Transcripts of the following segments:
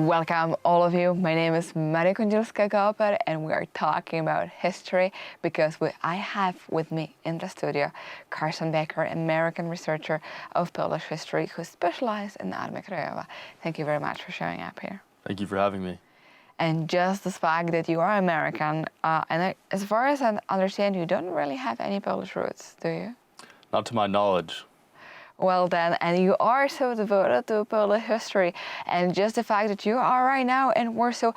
Welcome all of you. My name is Maria Kądzielska-Koper and we are talking about history because I have with me in the studio Carson Baker, American researcher of Polish history who specializes in Armia Krajowa. Thank you very much for showing up here. Thank you for having me. And just the fact that you are American, as far as I understand, you don't really have any Polish roots, do you? Not to my knowledge. Well then, and you are so devoted to Polish history, and just the fact that you are right now in Warsaw,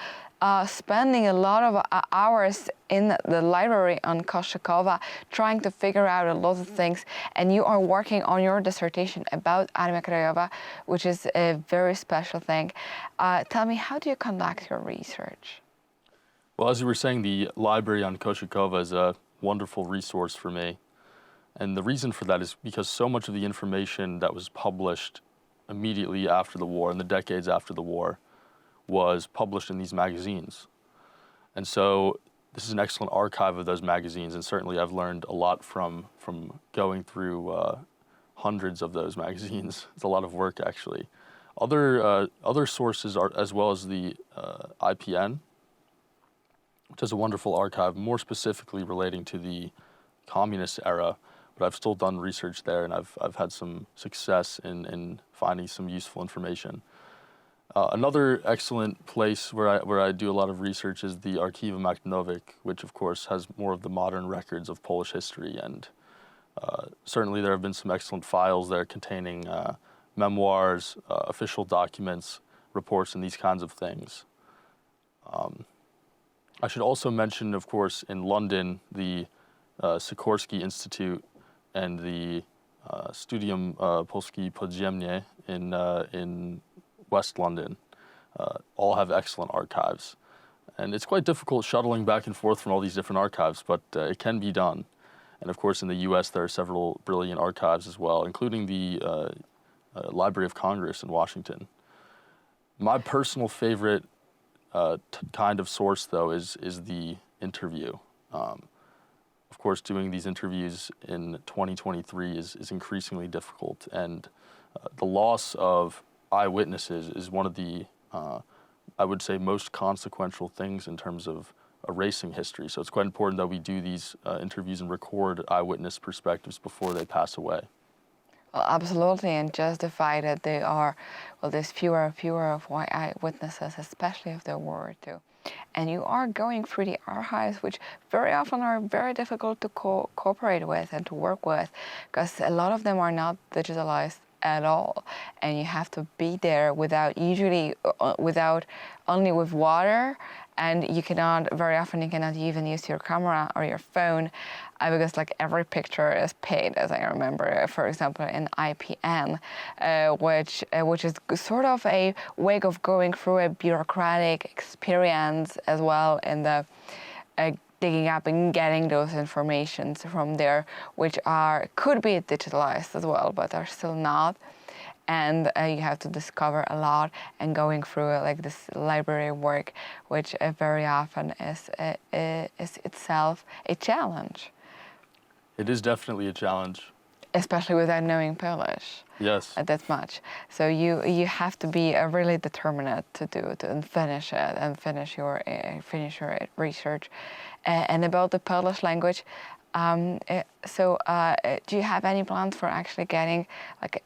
spending a lot of hours in the library on Koszykowa, trying to figure out a lot of things, and you are working on your dissertation about Armia Krajowa, which is a very special thing. Tell me, how do you conduct your research? Well, as you were saying, the library on Koszykowa is a wonderful resource for me. And the reason for that is because so much of the information that was published immediately after the war, in the decades after the war, was published in these magazines. And so this is an excellent archive of those magazines, and certainly I've learned a lot from going through hundreds of those magazines. It's a lot of work, actually. Other sources are, as well as the IPN, which is a wonderful archive, more specifically relating to the communist era, but I've still done research there, and I've had some success in finding some useful information. Another excellent place where I do a lot of research is the Archiwum Aktonowic, which of course has more of the modern records of Polish history, and certainly there have been some excellent files there containing memoirs, official documents, reports, and these kinds of things. I should also mention, of course, in London, the Sikorsky Institute and the Studium Polski Podziemne in West London all have excellent archives. And it's quite difficult shuttling back and forth from all these different archives, but it can be done. And of course, in the US, there are several brilliant archives as well, including the Library of Congress in Washington. My personal favorite kind of source, though, is the interview. Of course, doing these interviews in 2023 is increasingly difficult, and the loss of eyewitnesses is one of the, I would say, most consequential things in terms of erasing history. So it's quite important that we do these interviews and record eyewitness perspectives before they pass away. Well, absolutely, and just the fact that they are, well, there's fewer and fewer of eyewitnesses, especially if there were to. And you are going through the archives, which very often are very difficult to cooperate with and to work with, because a lot of them are not digitalized at all, and you have to be there without only with water, and you cannot, very often you cannot even use your camera or your phone, because like every picture is paid, as I remember, for example, in IPN, which is sort of a way of going through a bureaucratic experience as well in the digging up and getting those informations from there, which could be digitalized as well, but are still not. And you have to discover a lot, and going through like this library work, which very often is itself a challenge. It is definitely a challenge. Especially without knowing Polish. Yes. That much. So you have to be really determined to do it and finish it and finish your research. And about the Polish language, so do you have any plans for actually getting like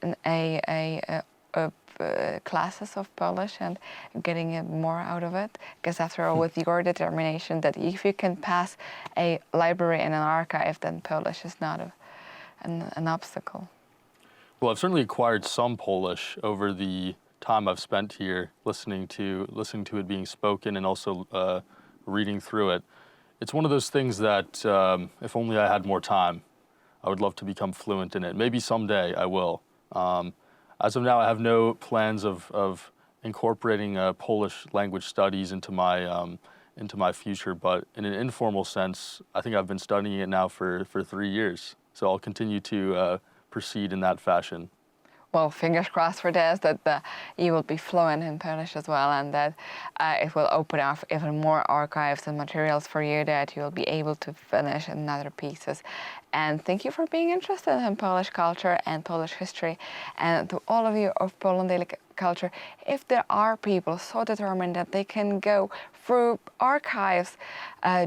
classes of Polish and getting more out of it? Because after all, with your determination that if you can pass a library and an archive, then Polish is not an obstacle. Well, I've certainly acquired some Polish over the time I've spent here, listening to it being spoken and also reading through it. It's one of those things that if only I had more time, I would love to become fluent in it. Maybe someday I will. As of now, I have no plans of incorporating Polish language studies into my future, but in an informal sense, I think I've been studying it now for 3 years. So I'll continue to proceed in that fashion. well, fingers crossed for this, that you will be fluent in Polish as well, and that it will open up even more archives and materials for you that you'll be able to finish in other pieces. And thank you for being interested in Polish culture and Polish history. And to all of you of Poland Daily Culture, if there are people so determined that they can go through archives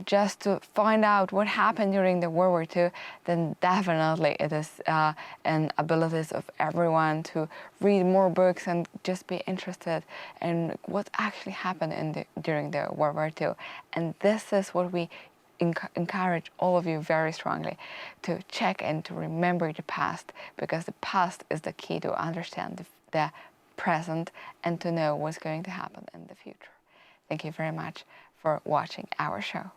just to find out what happened during the World War II, then definitely it is an abilities of everyone to read more books and just be interested in what actually happened during the World War II. And this is what we encourage all of you very strongly to check and to remember the past, because the past is the key to understand the present and to know what's going to happen in the future. Thank you very much for watching our show.